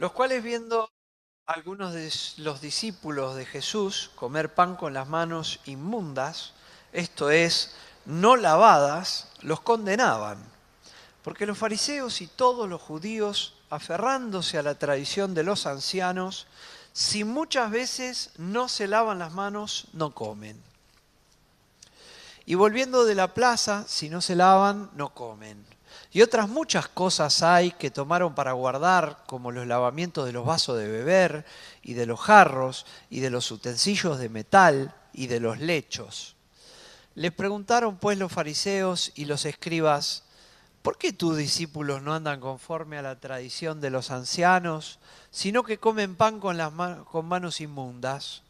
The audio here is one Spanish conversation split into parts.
Los cuales viendo algunos de los discípulos de Jesús comer pan con las manos inmundas, esto es, no lavadas, los condenaban. Porque los fariseos y todos los judíos, aferrándose a la tradición de los ancianos, si muchas veces no se lavan las manos, no comen. Y volviendo de la plaza, si no se lavan, no comen. Y otras muchas cosas hay que tomaron para guardar, como los lavamientos de los vasos de beber, y de los jarros, y de los utensilios de metal, y de los lechos. Les preguntaron pues los fariseos y los escribas: ¿por qué tus discípulos no andan conforme a la tradición de los ancianos, sino que comen pan con manos inmundas?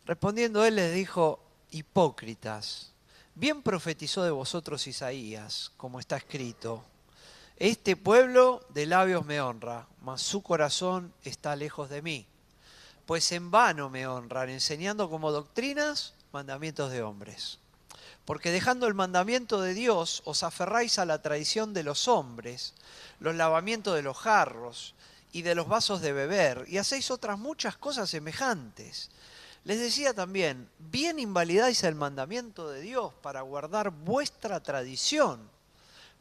Respondiendo él les dijo: hipócritas, bien profetizó de vosotros Isaías, como está escrito: este pueblo de labios me honra, mas su corazón está lejos de mí. Pues en vano me honran, enseñando como doctrinas mandamientos de hombres. Porque dejando el mandamiento de Dios, os aferráis a la tradición de los hombres, los lavamientos de los jarros y de los vasos de beber, y hacéis otras muchas cosas semejantes. Les decía también: bien invalidáis el mandamiento de Dios para guardar vuestra tradición.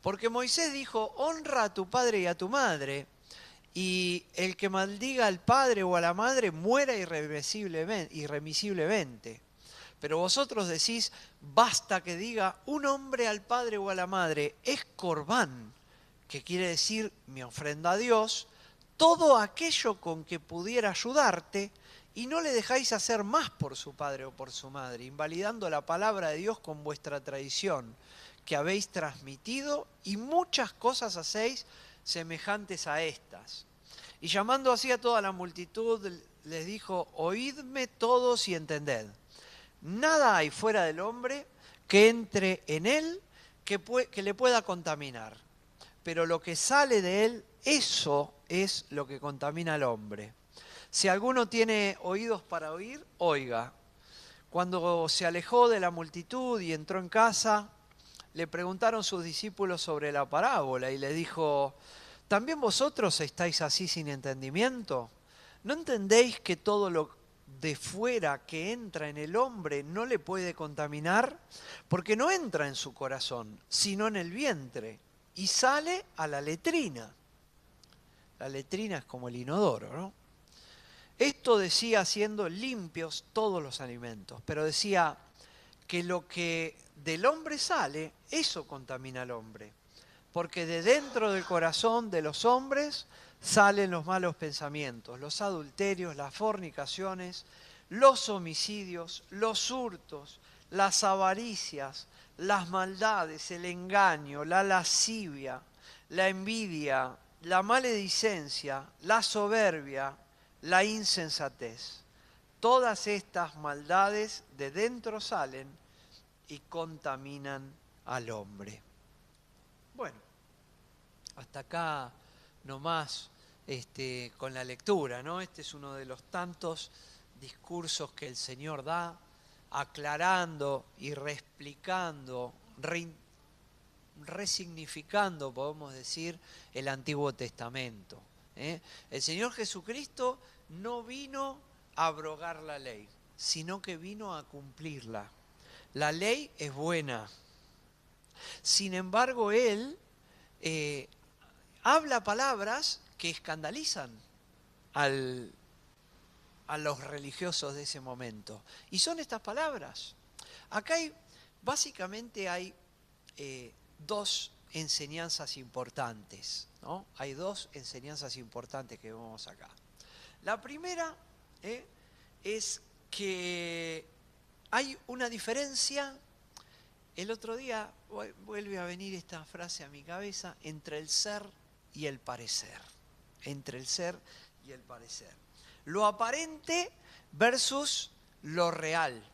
Porque Moisés dijo: honra a tu padre y a tu madre, y el que maldiga al padre o a la madre muera irremisiblemente. Pero vosotros decís: basta que diga un hombre al padre o a la madre, es corbán, que quiere decir mi ofrenda a Dios, todo aquello con que pudiera ayudarte, y no le dejáis hacer más por su padre o por su madre, invalidando la palabra de Dios con vuestra tradición, que habéis transmitido, y muchas cosas hacéis semejantes a estas. Y llamando así a toda la multitud, les dijo: oídme todos y entended. Nada hay fuera del hombre que entre en él que le pueda contaminar. Pero lo que sale de él, eso es lo que contamina al hombre. Si alguno tiene oídos para oír, oiga. Cuando se alejó de la multitud y entró en casa, le preguntaron sus discípulos sobre la parábola y le dijo: ¿también vosotros estáis así sin entendimiento? ¿No entendéis que todo lo de fuera que entra en el hombre no le puede contaminar? Porque no entra en su corazón, sino en el vientre, y sale a la letrina. La letrina es como el inodoro, ¿no? Esto decía haciendo limpios todos los alimentos, pero decía que lo que del hombre sale, eso contamina al hombre. Porque de dentro del corazón de los hombres salen los malos pensamientos, los adulterios, las fornicaciones, los homicidios, los hurtos, las avaricias, las maldades, el engaño, la lascivia, la envidia, la maledicencia, la soberbia, la insensatez. Todas estas maldades de dentro salen y contaminan al hombre. Bueno, hasta acá nomás con la lectura, ¿no? Este es uno de los tantos discursos que el Señor da, aclarando y reexplicando, resignificando, podemos decir, el Antiguo Testamento. El Señor Jesucristo no vino a abrogar la ley, sino que vino a cumplirla. La ley es buena. Sin embargo, Él habla palabras que escandalizan al, a los religiosos de ese momento. Y son estas palabras. Acá básicamente hay dos enseñanzas importantes, ¿no? Hay dos enseñanzas importantes que vemos acá. La primera es que hay una diferencia. El otro día vuelve a venir esta frase a mi cabeza: entre el ser y el parecer. Entre el ser y el parecer. Lo aparente versus lo real.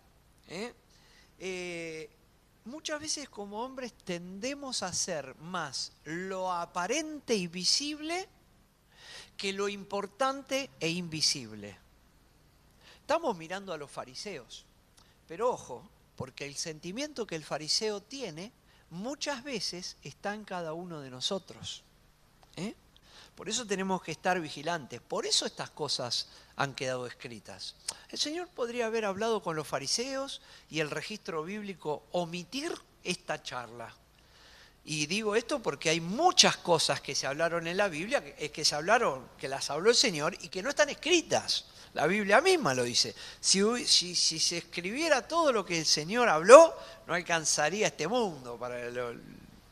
Muchas veces como hombres tendemos a hacer más lo aparente y visible que lo importante e invisible. Estamos mirando a los fariseos, pero ojo, porque el sentimiento que el fariseo tiene muchas veces está en cada uno de nosotros. Por eso tenemos que estar vigilantes. Por eso estas cosas han quedado escritas. El Señor podría haber hablado con los fariseos y el registro bíblico omitir esta charla. Y digo esto porque hay muchas cosas que se hablaron en la Biblia, que las habló el Señor y que no están escritas. La Biblia misma lo dice. Si se escribiera todo lo que el Señor habló, no alcanzaría este mundo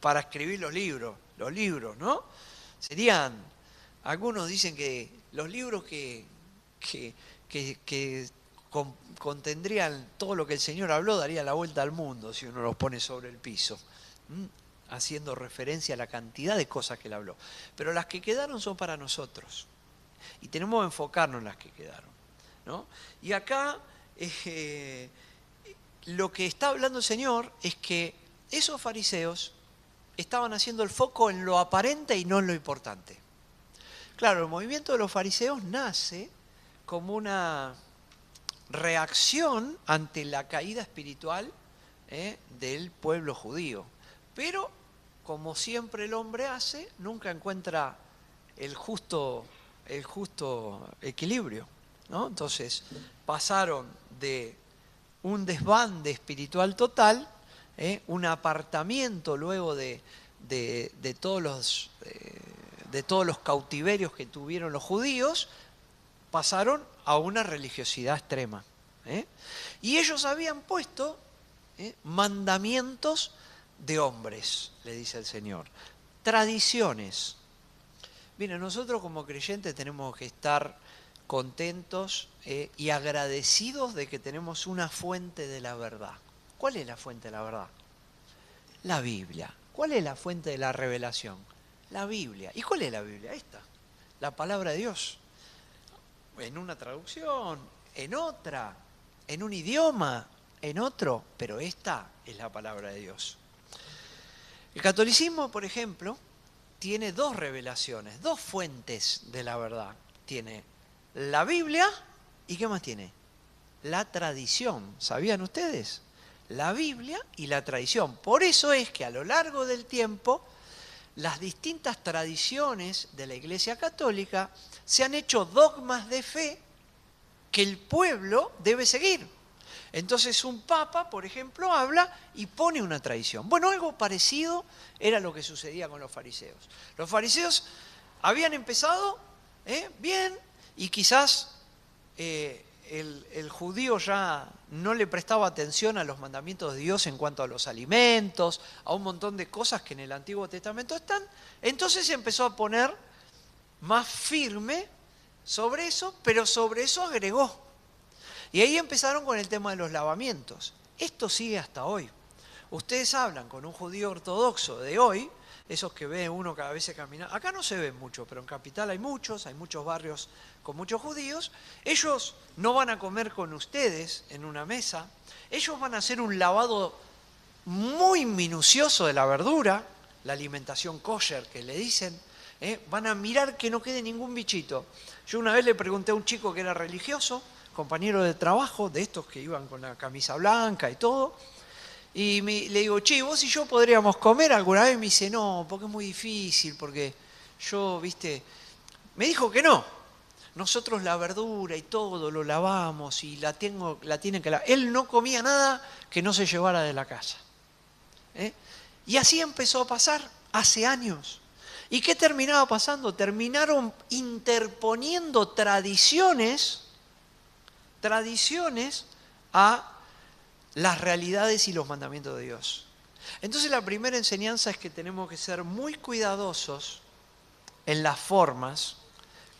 para escribir los libros, ¿no? Serían, algunos dicen que los libros que contendrían todo lo que el Señor habló daría la vuelta al mundo si uno los pone sobre el piso. Haciendo referencia a la cantidad de cosas que él habló. Pero las que quedaron son para nosotros. Y tenemos que enfocarnos en las que quedaron, ¿no? Y acá lo que está hablando el Señor es que esos fariseos estaban haciendo el foco en lo aparente y no en lo importante. Claro, el movimiento de los fariseos nace como una reacción ante la caída espiritual del pueblo judío. Pero, como siempre el hombre hace, nunca encuentra el justo equilibrio, ¿no? Entonces, pasaron de un desbande espiritual total, un apartamiento luego de todos los cautiverios que tuvieron los judíos, pasaron a una religiosidad extrema. Y ellos habían puesto mandamientos de hombres, le dice el Señor. Tradiciones. Miren, nosotros como creyentes tenemos que estar contentos y agradecidos de que tenemos una fuente de la verdad. ¿Cuál es la fuente de la verdad? La Biblia. ¿Cuál es la fuente de la revelación? La Biblia. ¿Y cuál es la Biblia? Esta. La palabra de Dios. En una traducción, en otra, en un idioma, en otro, pero esta es la palabra de Dios. El catolicismo, por ejemplo, tiene dos revelaciones, dos fuentes de la verdad. Tiene la Biblia y ¿qué más tiene? La tradición. ¿Sabían ustedes? La Biblia y la tradición. Por eso es que a lo largo del tiempo las distintas tradiciones de la Iglesia Católica se han hecho dogmas de fe que el pueblo debe seguir. Entonces un papa, por ejemplo, habla y pone una tradición. Bueno, algo parecido era lo que sucedía con los fariseos. Los fariseos habían empezado bien y quizás el judío ya no le prestaba atención a los mandamientos de Dios en cuanto a los alimentos, a un montón de cosas que en el Antiguo Testamento están. Entonces se empezó a poner más firme sobre eso, pero sobre eso agregó. Y ahí empezaron con el tema de los lavamientos. Esto sigue hasta hoy. Ustedes hablan con un judío ortodoxo de hoy, esos que ve uno cada vez se camina. Acá no se ven mucho, pero en Capital hay muchos barrios con muchos judíos. Ellos no van a comer con ustedes en una mesa. Ellos van a hacer un lavado muy minucioso de la verdura, la alimentación kosher que le dicen. Van a mirar que no quede ningún bichito. Yo una vez le pregunté a un chico que era religioso, compañero de trabajo, de estos que iban con la camisa blanca y todo, y le digo, che, ¿vos y yo podríamos comer alguna vez? Me dice, no, porque es muy difícil, porque yo, me dijo que no. Nosotros la verdura y todo lo lavamos y la tienen que lavar. Él no comía nada que no se llevara de la casa. Y así empezó a pasar hace años. ¿Y qué terminaba pasando? Terminaron interponiendo tradiciones a las realidades y los mandamientos de Dios. Entonces la primera enseñanza es que tenemos que ser muy cuidadosos en las formas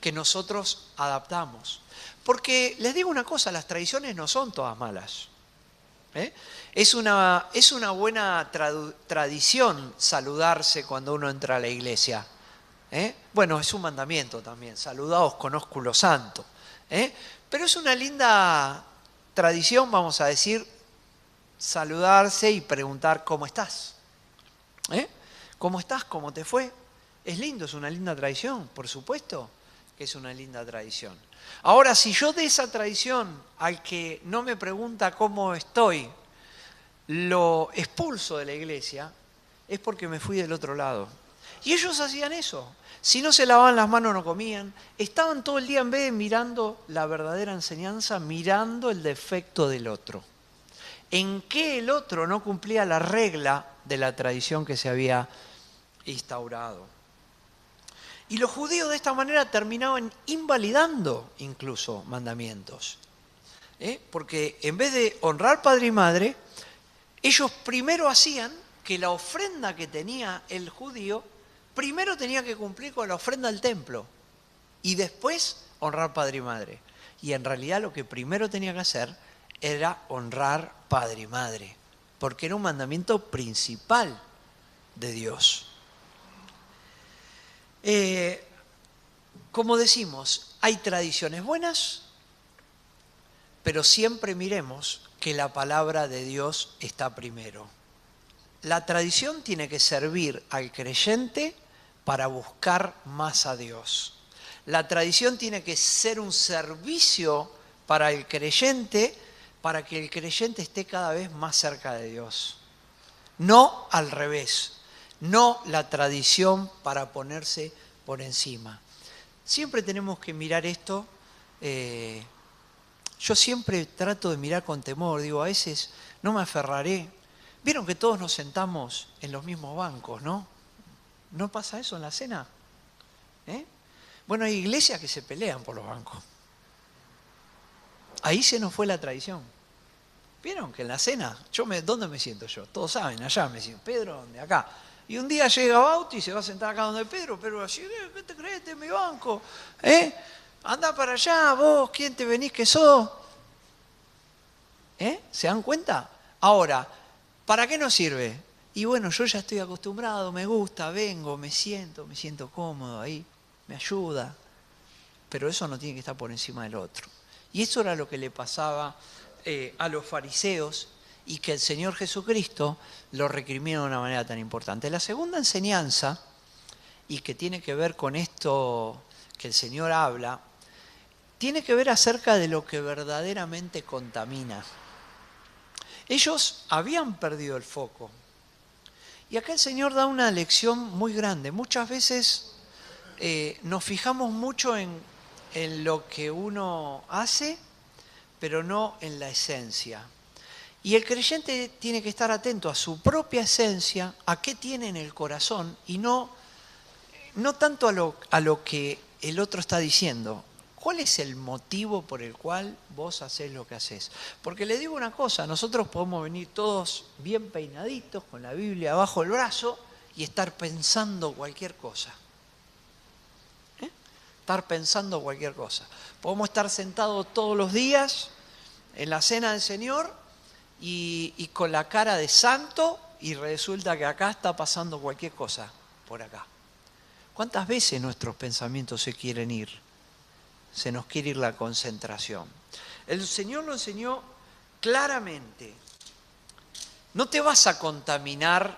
que nosotros adaptamos. Porque les digo una cosa, las tradiciones no son todas malas. Es una buena tradición saludarse cuando uno entra a la iglesia. Bueno, es un mandamiento también, saludaos con ósculo santo. Pero es una linda tradición, vamos a decir, saludarse y preguntar cómo estás. ¿Cómo estás? ¿Cómo te fue? Es lindo, es una linda tradición, por supuesto que es una linda tradición. Ahora, si yo de esa tradición al que no me pregunta cómo estoy, lo expulso de la iglesia, es porque me fui del otro lado. Y ellos hacían eso. Si no se lavaban las manos no comían. Estaban todo el día, en vez de mirando la verdadera enseñanza, mirando el defecto del otro. En qué el otro no cumplía la regla de la tradición que se había instaurado. Y los judíos de esta manera terminaban invalidando incluso mandamientos. Porque en vez de honrar padre y madre, ellos primero hacían que la ofrenda que tenía el judío, primero tenía que cumplir con la ofrenda del templo y después honrar padre y madre. Y en realidad lo que primero tenía que hacer era honrar padre y madre, porque era un mandamiento principal de Dios. Como decimos, hay tradiciones buenas, pero siempre miremos que la palabra de Dios está primero. La tradición tiene que servir al creyente para buscar más a Dios. La tradición tiene que ser un servicio para el creyente, para que el creyente esté cada vez más cerca de Dios. No al revés, no la tradición para ponerse por encima. Siempre tenemos que mirar esto. Yo siempre trato de mirar con temor, digo, a veces no me aferraré. Vieron que todos nos sentamos en los mismos bancos, ¿no? ¿No pasa eso en la cena? Bueno, hay iglesias que se pelean por los bancos. Ahí se nos fue la tradición. ¿Vieron que en la cena, ¿dónde me siento yo? Todos saben, allá me siento. Pedro, ¿dónde? Acá. Y un día llega Bauti y se va a sentar acá donde Pedro. Pedro así, ¿qué te crees? Este es mi banco. Anda para allá, vos, ¿quién te venís que sos? ¿Se dan cuenta? Ahora, ¿para qué nos sirve? Y bueno, yo ya estoy acostumbrado, me gusta, vengo, me siento cómodo ahí, me ayuda. Pero eso no tiene que estar por encima del otro. Y eso era lo que le pasaba a los fariseos y que el Señor Jesucristo lo recriminó de una manera tan importante. La segunda enseñanza, y que tiene que ver con esto que el Señor habla, tiene que ver acerca de lo que verdaderamente contamina. Ellos habían perdido el foco. Y acá el Señor da una lección muy grande. Muchas veces nos fijamos mucho en lo que uno hace, pero no en la esencia. Y el creyente tiene que estar atento a su propia esencia, a qué tiene en el corazón, y no tanto a lo que el otro está diciendo. ¿Cuál es el motivo por el cual vos hacés lo que hacés? Porque le digo una cosa, nosotros podemos venir todos bien peinaditos, con la Biblia bajo el brazo, y estar pensando cualquier cosa. Estar pensando cualquier cosa. Podemos estar sentados todos los días en la cena del Señor y con la cara de santo, y resulta que acá está pasando cualquier cosa por acá. ¿Cuántas veces nuestros pensamientos se quieren ir? Se nos quiere ir la concentración. El Señor lo enseñó claramente. No te vas a contaminar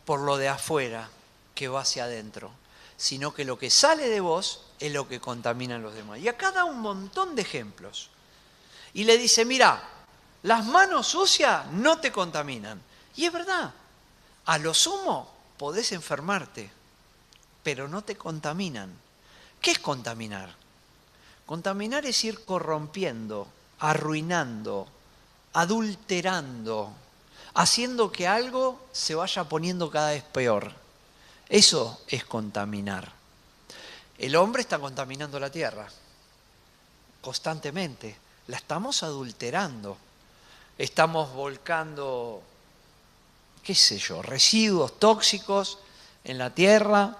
por lo de afuera que va hacia adentro, sino que lo que sale de vos es lo que contamina a los demás. Y acá da un montón de ejemplos. Y le dice, mira, las manos sucias no te contaminan. Y es verdad, a lo sumo podés enfermarte, pero no te contaminan. ¿Qué es contaminar? Contaminar es ir corrompiendo, arruinando, adulterando, haciendo que algo se vaya poniendo cada vez peor. Eso es contaminar. El hombre está contaminando la tierra constantemente. La estamos adulterando. Estamos volcando, qué sé yo, residuos tóxicos en la tierra.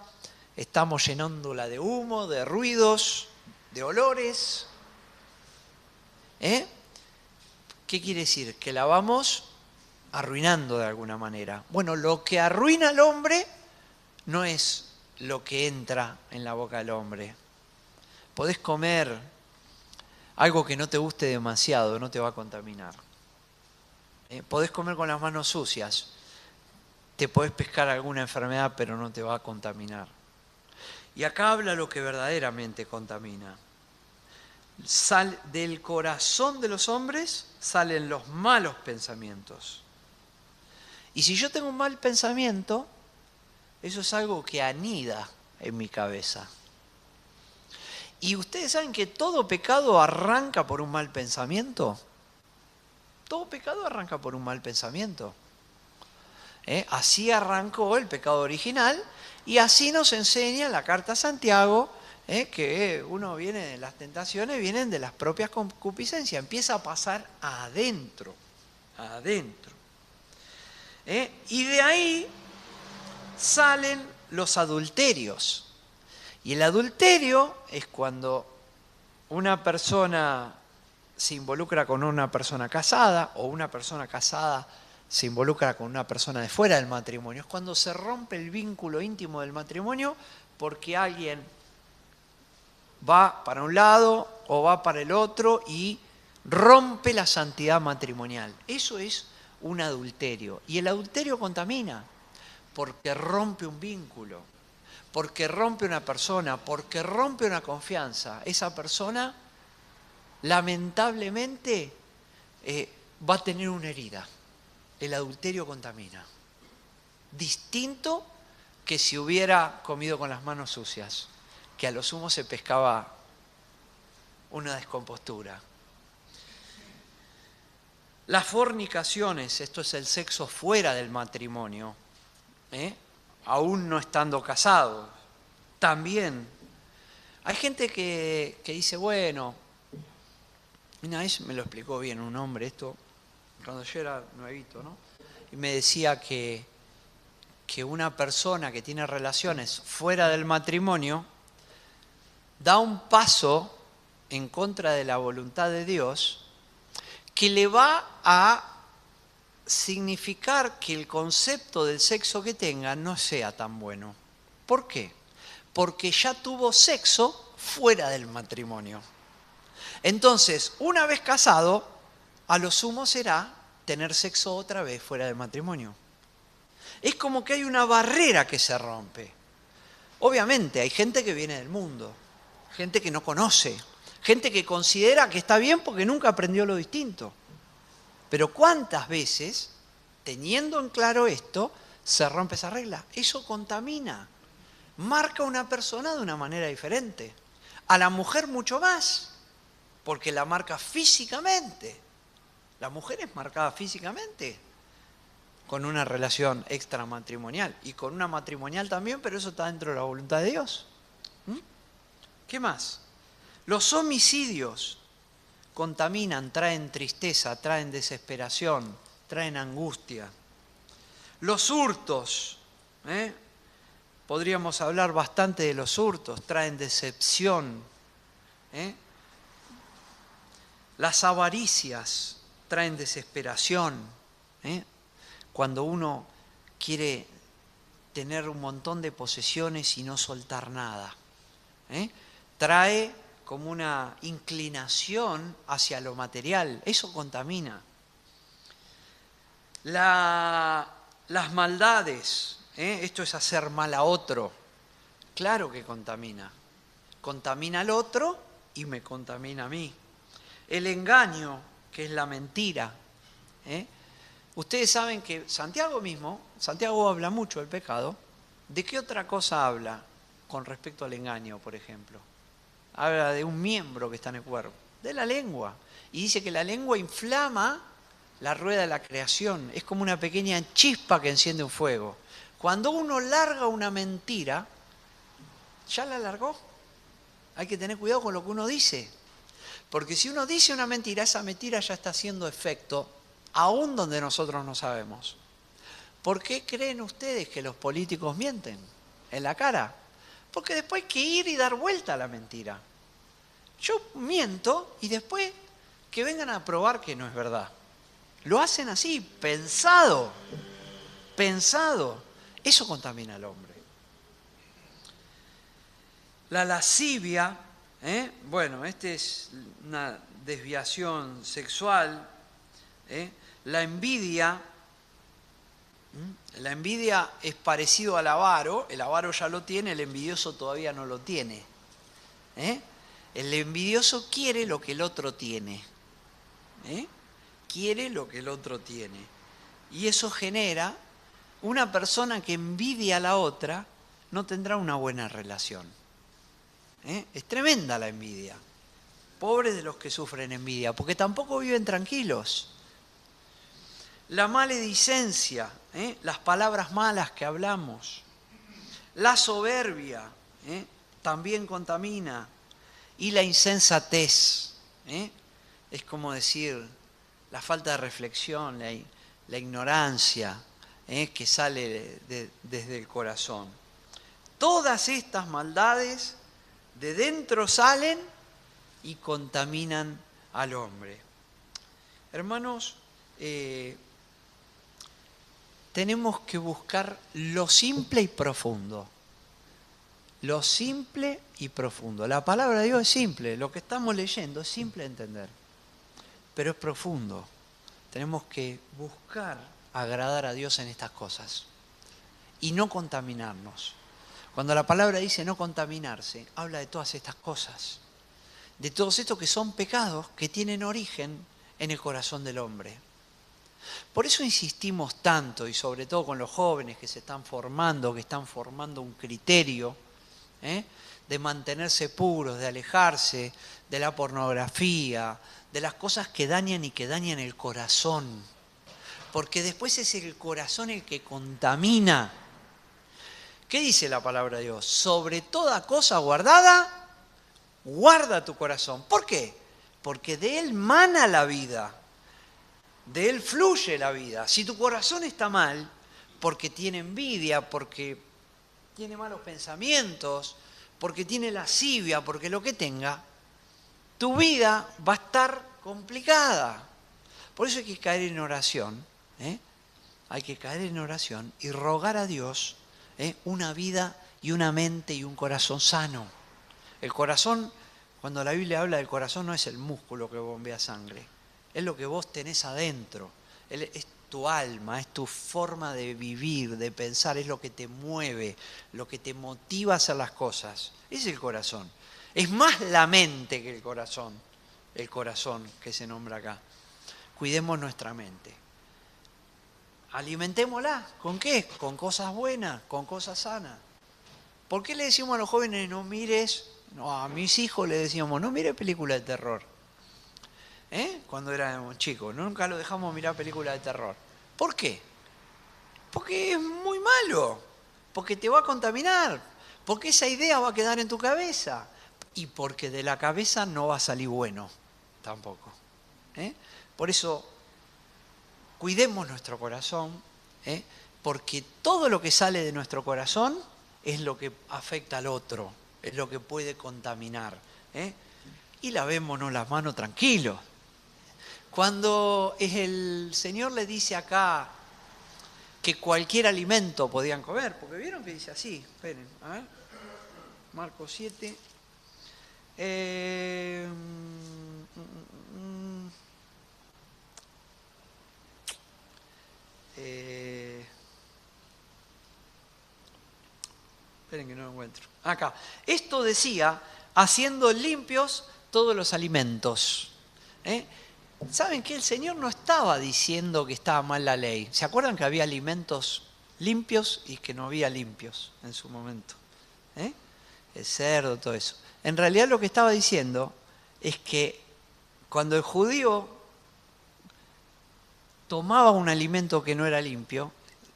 Estamos llenándola de humo, de ruidos, de olores. ¿Qué quiere decir? Que la vamos arruinando de alguna manera. Bueno, lo que arruina al hombre no es lo que entra en la boca del hombre. Podés comer algo que no te guste demasiado, no te va a contaminar. Podés comer con las manos sucias, te podés pescar alguna enfermedad, pero no te va a contaminar. Y acá habla lo que verdaderamente contamina. Del corazón de los hombres salen los malos pensamientos. Y si yo tengo un mal pensamiento, Eso es algo que anida en mi cabeza. ¿Y ustedes saben que todo pecado arranca por un mal pensamiento? Todo pecado arranca por un mal pensamiento. Así arrancó el pecado original y así nos enseña la carta a Santiago, que las tentaciones vienen de las propias concupiscencias, empieza a pasar adentro. Y de ahí salen los adulterios. Y el adulterio es cuando una persona se involucra con una persona casada o una persona casada se involucra con una persona de fuera del matrimonio. Es cuando se rompe el vínculo íntimo del matrimonio porque alguien va para un lado o va para el otro y rompe la santidad matrimonial. Eso es un adulterio. Y el adulterio contamina porque rompe un vínculo, porque rompe una persona, porque rompe una confianza. Esa persona lamentablemente va a tener una herida. El adulterio contamina. Distinto que si hubiera comido con las manos sucias, que a lo sumo se pescaba una descompostura. Las fornicaciones, esto es el sexo fuera del matrimonio, aún no estando casados, también. Hay gente que dice, bueno, una vez me lo explicó bien un hombre esto, cuando yo era nuevito, ¿no? Y me decía que una persona que tiene relaciones fuera del matrimonio da un paso en contra de la voluntad de Dios que le va a significar que el concepto del sexo que tenga no sea tan bueno. ¿Por qué? Porque ya tuvo sexo fuera del matrimonio. Entonces, una vez casado, a lo sumo será tener sexo otra vez fuera del matrimonio. Es como que hay una barrera que se rompe. Obviamente, hay gente que viene del mundo, gente que no conoce, gente que considera que está bien porque nunca aprendió lo distinto. Pero ¿cuántas veces, teniendo en claro esto, se rompe esa regla? Eso contamina, marca a una persona de una manera diferente. A la mujer mucho más, porque la marca físicamente. La mujer es marcada físicamente con una relación extramatrimonial y con una matrimonial también, pero eso está dentro de la voluntad de Dios. ¿Qué más? Los homicidios contaminan, traen tristeza, traen desesperación, traen angustia. Los hurtos, podríamos hablar bastante de los hurtos, traen decepción. Las avaricias traen desesperación. Cuando uno quiere tener un montón de posesiones y no soltar nada. Trae como una inclinación hacia lo material. Eso contamina. Las maldades, esto es hacer mal a otro. Claro que contamina. Contamina al otro y me contamina a mí. El engaño, que es la mentira. Ustedes saben que Santiago habla mucho del pecado. ¿De qué otra cosa habla con respecto al engaño, por ejemplo? Habla de un miembro que está en el cuerpo, de la lengua. Y dice que la lengua inflama la rueda de la creación. Es como una pequeña chispa que enciende un fuego. Cuando uno larga una mentira, ya la largó. Hay que tener cuidado con lo que uno dice. Porque si uno dice una mentira, esa mentira ya está haciendo efecto, aún donde nosotros no sabemos. ¿Por qué creen ustedes que los políticos mienten en la cara? Porque después hay que ir y dar vuelta a la mentira. Yo miento y después que vengan a probar que no es verdad. Lo hacen así, pensado. Eso contamina al hombre. La lascivia, esta es una desviación sexual. La envidia es parecido al avaro. El avaro ya lo tiene, el envidioso todavía no lo tiene. El envidioso quiere lo que el otro tiene. Quiere lo que el otro tiene. Y eso genera Una persona que envidia a la otra no tendrá una buena relación. Es tremenda la envidia. Pobres de los que sufren envidia, porque tampoco viven tranquilos. La maledicencia, las palabras malas que hablamos. La soberbia, también contamina. Y la insensatez, es como decir, la falta de reflexión, la ignorancia, que sale desde el corazón. Todas estas maldades de dentro salen y contaminan al hombre. Hermanos, tenemos que buscar lo simple y profundo. Lo simple y profundo. La palabra de Dios es simple, lo que estamos leyendo es simple de entender, pero es profundo. Tenemos que buscar agradar a Dios en estas cosas y no contaminarnos. Cuando la palabra dice no contaminarse, habla de todas estas cosas, de todos estos que son pecados que tienen origen en el corazón del hombre. Por eso insistimos tanto, y sobre todo con los jóvenes que se están formando, que están formando un criterio, de mantenerse puros, de alejarse de la pornografía, de las cosas que dañan y que dañan el corazón. Porque después es el corazón el que contamina. ¿Qué dice la palabra de Dios? Sobre toda cosa guardada, guarda tu corazón. ¿Por qué? Porque de él mana la vida. De él fluye la vida. Si tu corazón está mal, porque tiene envidia, porque tiene malos pensamientos, porque tiene lascivia, porque lo que tenga, tu vida va a estar complicada. Por eso hay que caer en oración, hay que caer en oración y rogar a Dios una vida y una mente y un corazón sano. El corazón, cuando la Biblia habla del corazón, no es el músculo que bombea sangre, es lo que vos tenés adentro, es tu alma, es tu forma de vivir, de pensar, es lo que te mueve, lo que te motiva a hacer las cosas. Es el corazón. Es más la mente que el corazón que se nombra acá. Cuidemos nuestra mente. Alimentémosla. ¿Con qué? Con cosas buenas, con cosas sanas. ¿Por qué le decimos a los jóvenes no mires? No, a mis hijos le decíamos no mires películas de terror. Cuando éramos chicos, nunca lo dejamos mirar películas de terror. ¿Por qué? Porque es muy malo, porque te va a contaminar, porque esa idea va a quedar en tu cabeza y porque de la cabeza no va a salir bueno tampoco. Por eso, cuidemos nuestro corazón, porque todo lo que sale de nuestro corazón es lo que afecta al otro, es lo que puede contaminar. Y lavémonos las manos tranquilos. Cuando el Señor le dice acá que cualquier alimento podían comer, porque vieron que dice así, esperen, a ver, Marcos 7. Esperen que no lo encuentro. Acá. Esto decía, haciendo limpios todos los alimentos. ¿Saben qué? El Señor no estaba diciendo que estaba mal la ley. ¿Se acuerdan que había alimentos limpios y que no había limpios en su momento? El cerdo, todo eso. En realidad lo que estaba diciendo es que cuando el judío tomaba un alimento que no era limpio,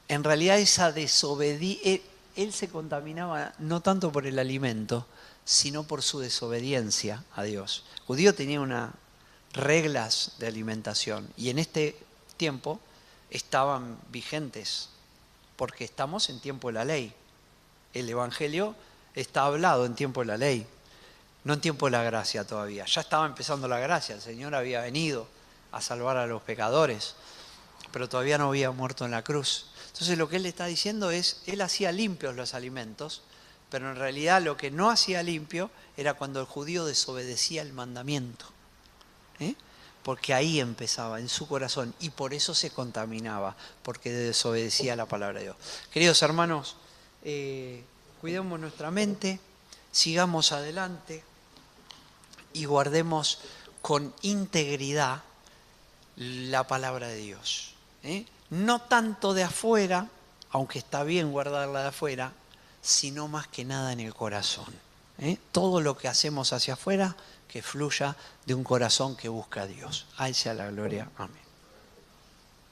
en realidad esa desobediencia, él se contaminaba no tanto por el alimento, sino por su desobediencia a Dios. El judío tenía unas reglas de alimentación y en este tiempo estaban vigentes, porque estamos en tiempo de la ley. El Evangelio está hablado en tiempo de la ley, no en tiempo de la gracia todavía. Ya estaba empezando la gracia, el Señor había venido a salvar a los pecadores, pero todavía no había muerto en la cruz. Entonces lo que él le está diciendo es, él hacía limpios los alimentos, pero en realidad lo que no hacía limpio era cuando el judío desobedecía el mandamiento. Porque ahí empezaba, en su corazón, y por eso se contaminaba, porque desobedecía la palabra de Dios. Queridos hermanos, cuidemos nuestra mente, sigamos adelante y guardemos con integridad la palabra de Dios. No tanto de afuera, aunque está bien guardarla de afuera, sino más que nada en el corazón. Todo lo que hacemos hacia afuera, que fluya de un corazón que busca a Dios. A Él sea la gloria. Amén.